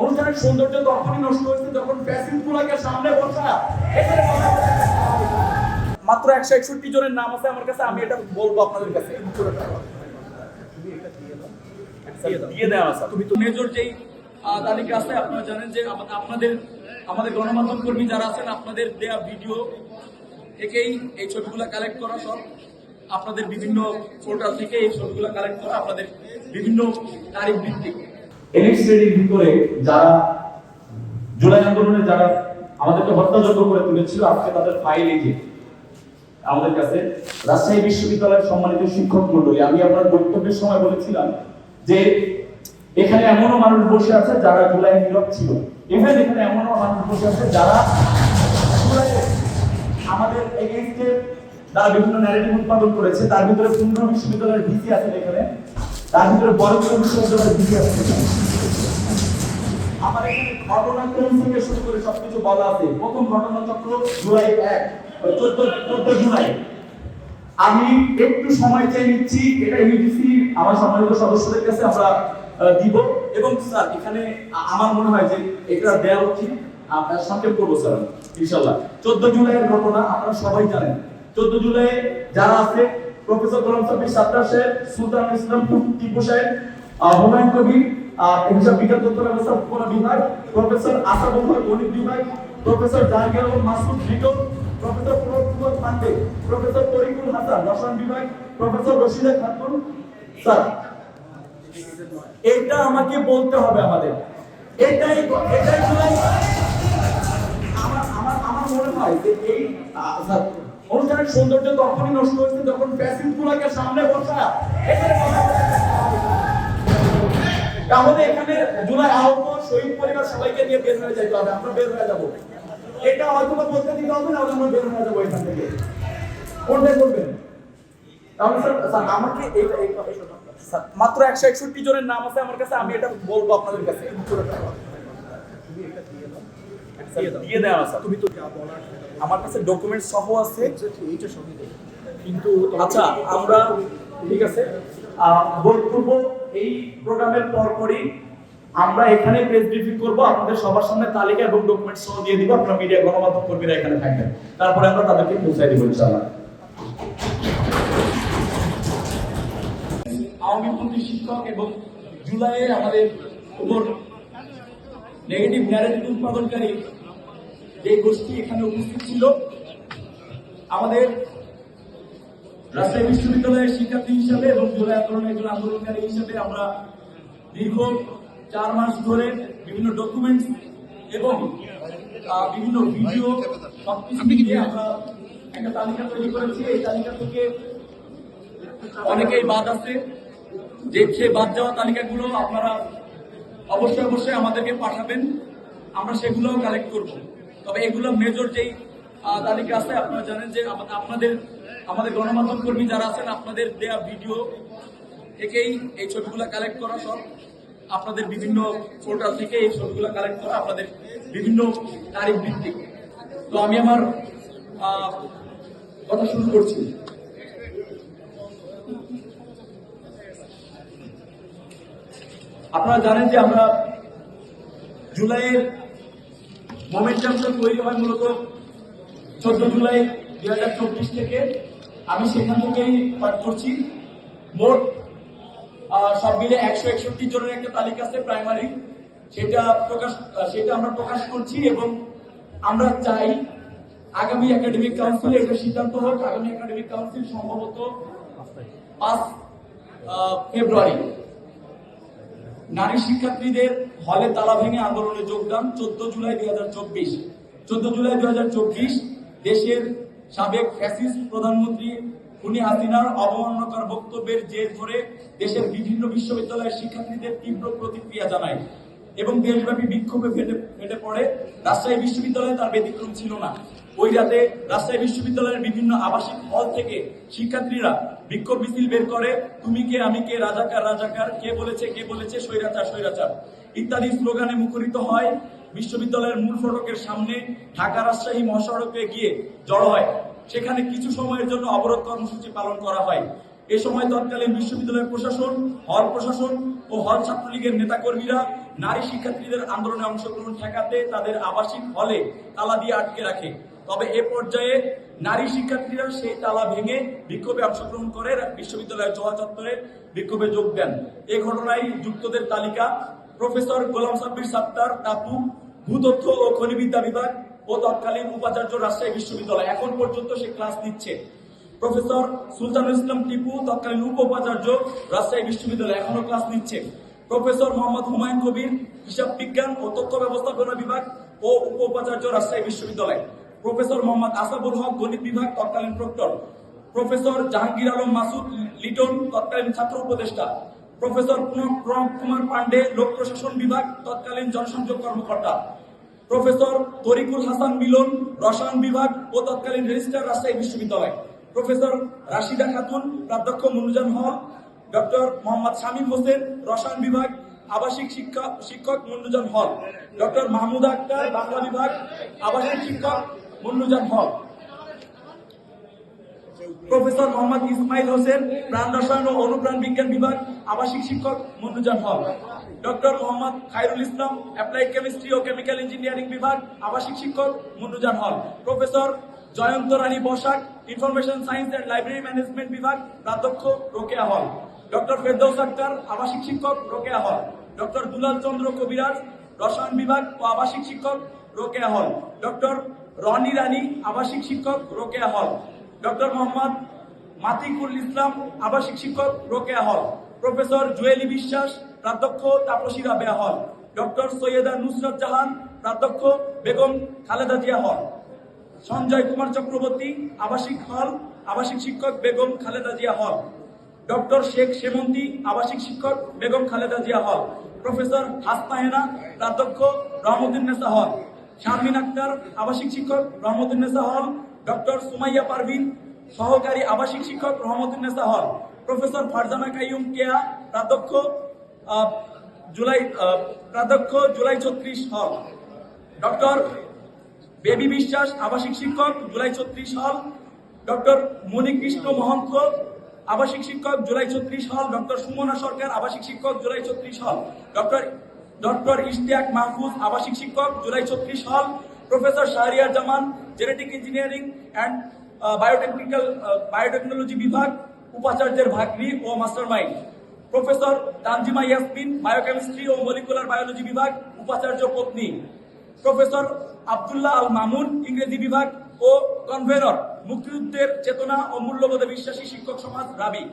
অনুষ্ঠানের সৌন্দর্য তখনই নষ্ট হয়েছে যখন ফ্যাসিস্টগুলোকে সামনে বসা। মাত্র 161 জনের নাম আছে আমার কাছে, আমি এটা বলবো আপনাদের কাছে দিয়ে দেওয়া আছে। তুমি তো মেজর যেই তালিকা আছে, আপনারা জানেন যে আমাদের গণমাধ্যম কর্মী যারা আছেন, আপনাদের দেয়া ভিডিও থেকেই এই ছবিগুলো কালেক্ট করা, সব আপনাদের বিভিন্ন পোর্টাল থেকে এই ছবিগুলো কালেক্ট করা, আপনাদের বিভিন্ন তারিখ ভিত্তিক। এলিট শ্রেণীর ভিতরে যারা জুলাই আন্দোলনে যারা আমাদেরকে হত্যাযজ্ঞ করে তুলেছিল, আজকে তাদের ফাইল এই যে আমাদের কাছে। রাজশাহী বিশ্ববিদ্যালয়ের সম্মানিত শিক্ষক মন্ডলী, আমি আপনার বক্তব্যের সময় বলেছিলাম যে এখানে এমনও মানুষ বসে আছে যারা জুলাই নীরব ছিল। ইভেন এখানে এমনও মানুষ বসে আছে যারা আমাদের এগেইনস্টে তারা বিভিন্ন ন্যারেটিভ উৎপাদন করেছে। তার ভিতরে 15 বিশ্ববিদ্যালয়ের ভিসি আছে এখানে, তার ভিতরে বড় বিশ্ববিদ্যালয়ের ভিসি আছে। আমার এখানে ঘটনাক্রম থেকে শুরু করে সবকিছু বলা আছে। প্রথম ঘটনাচক্র জুলাই 1, 14 জুলাই। আমি একটু সময় চেয়ে নিচ্ছি, এটা ইউজিসি আমার সম্মানিত সদস্যদের কাছে আমরা দিব। এবং স্যার এখানে আমার মনে হয় যে এটা দেওয়া উচিত, আপনার সংক্ষেপ করবো স্যার ইনশাআল্লাহ। 14 জুলাইয়ের ঘটনা আপনারা সবাই জানেন। 14 জুলাই যারা আছে, প্রফেসর গোলাম সাব্বির সাত্তার সাহেব, সুলতান ইসলাম টিপু সাহেব, হুমায়ুন কবির হিসাব বিজ্ঞান তথ্য ব্যবস্থা বিভাগ, প্রফেসর আসাদুল হক গণিত বিভাগ, প্রফেসর জাহাঙ্গীর মাসুদ লিটন, প্রফেসর প্রফুল্ল পান্ডে, প্রফেসর তরিকুল হাসান রসায়ন বিভাগ, প্রফেসর রশিদা খাতুন। স্যার এটা আমাকে বলতে হবে আমাদের, এটাই জুলাই। আমার মনে হয় যে এই অনুষ্ঠানের সৌন্দর্য তখনই নষ্ট হয়েছে যখন ফ্যাসিস্টগুলোকে সামনে বসা। তাহলে এখানে জুলাই আহত শহীদ পরিবার সবাইকে নিয়ে বের হয়ে যাইতে হবে, আমরা বের হয়ে যাবো। এটা হয়তো বলতে দিতে হবে না, আমরা বের হয়ে যাবো এখান থেকে। কোনটা করবেন? তাহলে স্যার আমাকে মাত্র 161 জনের নাম আছে আমার কাছে, আমি এটা বলবো আপনাদের কাছে দিয়ে দেওয়া আছে। তুমি তো আমার কাছে ডকুমেন্ট সহ আছে এইটা সবই, কিন্তু আচ্ছা আমরা ঠিক আছে বক্তব্য এই প্রোগ্রামের পরপরই আমরা এখানে প্রেস ব্রিফিং করব, আপনাদের সবার সামনে তালিকা এবং ডকুমেন্ট সহ দিয়ে দিব। আপনারা মিডিয়া গণমাধ্যম কর্মীরা এখানে থাকবেন, তারপরে আমরা তাদেরকে পৌঁছায় দিব ইনশাআল্লাহ। আওয়ামীপন্থী শিক্ষক এবং জুলাইয়ে আমাদের উপর নেগেটিভ ন্যারেটিভ উৎপাদনকারী যে গোষ্ঠী এখানে উপস্থিত ছিল, আমাদের রাজশাহী বিশ্ববিদ্যালয়ের শিক্ষার্থী হিসাবে এবং জুলাই আন্দোলনের একজন আন্দোলনকারী হিসাবে আমরা দীর্ঘ 4 মাস ধরে বিভিন্ন ডকুমেন্টস এবং বিভিন্ন ভিডিও সবকিছু মিলিয়ে আমরা একটা তালিকা তৈরি করেছি। এই তালিকা থেকে অনেকেই বাদ আছে, যে সে বাদ যাওয়া তালিকাগুলো আপনারা অবশ্যই আমাদেরকে পাঠাবেন, আমরা সেগুলোও কালেক্ট করব। তবে এগুলো মেজর যেই তালিকা আছে, আপনারা জানেন যে আমাদের গণমাধ্যম কর্মী যারা আছেন, আপনাদের দেয়া ভিডিও থেকেই এই ছবিগুলো কালেক্ট করা, সব আপনাদের বিভিন্ন পোর্টাল থেকে এই ছবিগুলো কালেক্ট করা, আপনাদের বিভিন্ন তারিখ ভিত্তিক। তো আমি আমার কথা শুরু করছি। আপনারা জানেন যে আমরা জুলাইয়ের মোমেন্টামটা তৈরি হয় মূলত 14 জুলাই 2024 থেকে। আমি সেখান থেকেই পাঠ করছি। মোট সব মিলে 161 জনের একটা তালিকা আছে প্রাইমারি, সেটা আমরা প্রকাশ করছি। এবং আমরা চাই আগামী একাডেমিক কাউন্সিলে এটা সিদ্ধান্ত হোক। আগামী একাডেমিক কাউন্সিল সম্ভবত 5 ফেব্রুয়ারি নারী শিক্ষার্থীদের হলে তালা ভেঙে আন্দোলনে যোগদান। 14 জুলাই 2024 দেশের সাবেক ফ্যাসিস্ট প্রধানমন্ত্রী খুনি হাসিনার অবমাননাকর বক্তব্যের জের ধরে দেশের বিভিন্ন বিশ্ববিদ্যালয়ের শিক্ষার্থীদের তীব্র প্রতিক্রিয়া জানায় এবং দেশব্যাপী বিক্ষোভে ফেটে পড়ে। রাজশাহী বিশ্ববিদ্যালয়ে তার ব্যতিক্রম ছিল না। ওই রাতে রাজশাহী বিশ্ববিদ্যালয়ের বিভিন্ন আবাসিক হল থেকে শিক্ষার্থীরা বিক্ষোভ মিছিল বের করে। তুমি কে, আমি কে, রাজাকার, কে বলেছে স্বৈরাচার ইত্যাদি স্লোগানে মুখরিত হয়। বিশ্ববিদ্যালয়ের মূল ফটকের সামনে ঢাকা রাজশাহী মহাসড়কে গিয়ে জড়ো হয়। সেখানে কিছু সময়ের জন্য অবরোধ কর্মসূচি পালন করা হয়। এ সময় তৎকালীন বিশ্ববিদ্যালয়ের প্রশাসন, হল প্রশাসন ও হল ছাত্রলীগের নেতাকর্মীরা নারী শিক্ষার্থীদের আন্দোলনে অংশগ্রহণ ঠেকাতে তাদের আবাসিক হলে তালা দিয়ে আটকে রাখে। তবে এ পর্যায়ে নারী শিক্ষার্থীরা সেই তালা ভেঙে বিক্ষোভে অংশগ্রহণ করে বিশ্ববিদ্যালয়ের চৌহা চত্বরে বিক্ষোভে যোগ দেন। এই ঘটনায় যুক্তদের তালিকা: প্রফেসর গোলাম সাব্বির সাত্তার টাপু, ভূতত্ত্ব ও খনিবিদ্যা বিভাগ ও তৎকালীন উপাচার্য রাজশাহী বিশ্ববিদ্যালয়, এখন পর্যন্ত সে ক্লাস নিচ্ছে। প্রফেসর সুলতানুল ইসলাম টিপু, তৎকালীন উপ উপাচার্য রাজশাহী বিশ্ববিদ্যালয়, এখনো ক্লাস নিচ্ছে। প্রফেসর মোহাম্মদ হুমায়ুন কবির, হিসাব বিজ্ঞান ও তথ্য ব্যবস্থাপনা বিভাগ ও উপ উপাচার্য রাজশাহী বিশ্ববিদ্যালয়। প্রফেসর মোহাম্মদ আসাবুল হক, গণিত বিভাগ, তৎকালীন প্রক্টর। প্রফেসর জাহাঙ্গীর আলম মাসুদ লিটন, তৎকালীন ছাত্র উপদেষ্টা। প্রফেসর প্রণব কুমার পান্ডে, লোক প্রশাসন বিভাগ, তৎকালীন জনসংযোগ কর্মকর্তা। প্রফেসর তরিকুল হাসান মিলন, রসায়ন বিভাগ ও তৎকালীন রেজিস্ট্রার, রাজশাহী বিশ্ববিদ্যালয়। প্রফেসর রাশিদা খাতুন, প্রাধ্যক্ষ, মনুজান হল। ডক্টর মোহাম্মদ শামীম হোসেন, রসায়ন বিভাগ, আবাসিক শিক্ষক, মনুজান হল। ডক্টর মাহমুদ আক্তার, বাংলা বিভাগ, আবাসিক শিক্ষক, মনুজান হল। প্রফেসর মোহাম্মদ ইসমাইল হোসেন, প্রাণ রসায়ন ও অনুপ্রাণ বিজ্ঞান বিভাগ, আবাসিক শিক্ষক, মনুজান হল। Doctor Mohammad Khairul Islam, applied chemistry ও কেমিক্যাল ইঞ্জিনিয়ারিং বিভাগ, আবাসিক শিক্ষক, মনুজান হল। Professor Jayanta Rani Basak, information science and library management বিভাগ, প্রাধ্যক্ষ, রোকেয়া হল। ডক্টর ফেরদৌস আক্তার, আবাসিক শিক্ষক, রোকেয়া হল। ডক্টর দুলাল চন্দ্র কবিরাজ, রসায়ন বিভাগ ও আবাসিক শিক্ষক, রোকেয়া হল। ডক্টর রনি রানী, আবাসিক শিক্ষক, রোকেয়া হল। ডক্টর মোহাম্মদ মাতিকুল ইসলাম, আবাসিক শিক্ষক, রোকেয়া হল। প্রফেসর জুয়েলি বিশ্বাস, প্রাধ্যক্ষ, তাপসী রাবেয়া হল। ডক্টর সৈয়দা নুসরাত জাহান, প্রাধ্যক্ষ, বেগম খালেদা জিয়া হল। সঞ্জয় কুমার চক্রবর্তী, আবাসিক হল, আবাসিক শিক্ষক, বেগম খালেদা জিয়া হল। ডক্টর শেখ সেমন্তী, আবাসিক শিক্ষক, বেগম খালেদা জিয়া হল। প্রফেসর হাসনা হেনা, প্রাধ্যক্ষ, রহমতুন্নেসা হল। শারমিন আক্তার, আবাসিক শিক্ষক, রহমতুন্নেসা হল। ডক্টর সুমাইয়া পারভিন, সহকারী আবাসিক শিক্ষক, রহমতুন্নেসা হল। প্রফেসর ফারজানা কাইয়ুম কেয়া, প্রাধ্যক্ষ, জুলাই 36 হল। ডক্টর বেবি বিশ্বাস, আবাসিক শিক্ষক, জুলাই 36 হল। ডক্টর মণিকৃষ্ণ মহন্ত, আবাসিক শিক্ষক, জুলাই 36 হল। ডক্টর সুমনা সরকার, আবাসিক শিক্ষক, জুলাই 36 হল। ডক্টর ইশতিয়াক মাহফুজ, আবাসিক শিক্ষক, জুলাই 36 হল। Professor Shahriar Zaman, genetic engineering and biotechnology বিভাগ, উপাচার্যের ভাগ্নি ও mastermind. Professor Tanzima Yasmin, biochemistry ও মলিকুলার বায়োলজি বিভাগ, উপাচার্য পত্নী। প্রফেসর আব্দুল্লাহ আল মামুন, ইংরেজি বিভাগ ও কনভেনর, মুক্তিযুদ্ধের চেতনা ও মূল্যবোধে বিশ্বাসী শিক্ষক সমাজ, রাবি।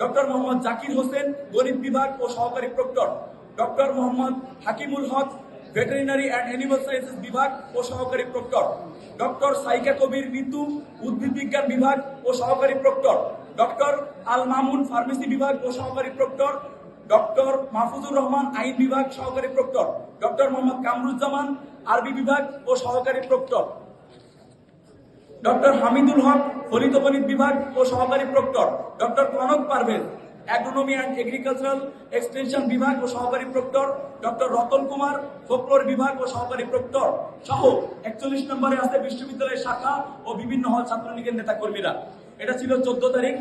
ডক্টর মোহাম্মদ জাকির হোসেন, গণিত বিভাগ ও সহকারী proctor. Doctor Mohammad Hakimul Haque, veterinary and animal sciences বিভাগ ও সহকারী প্রক্টর। ডক্টর সাইকা কবির ঋতু, উদ্ভিদ বিজ্ঞান বিভাগ ও সহকারী proctor. Doctor Al Mamun, pharmacy বিভাগ ও সহকারী প্রক্টর। ডক্টর মাহফুজুর রহমান, আইন বিভাগ, সহকারী প্রক্টর। ডক্টর মোহাম্মদ কামরুজ্জামান, আরবি বিভাগ ও সহকারী প্রক্টর। ডক্টর হামিদুল হক, ফলিত গণিত বিভাগ ও সহকারী proctor. Doctor Kanak Parvez, agronomy and agricultural extension বিভাগ ও সহকারী proctor. Doctor Ratan Kumar, folklore বিভাগ ও সহকারী প্রক্টর সহ 41 নম্বরে আছে বিশ্ববিদ্যালয়ের শাখা ও বিভিন্ন হল ছাত্রলীগের নেতা কর্মীরা। এটা ছিল 14 তারিখ।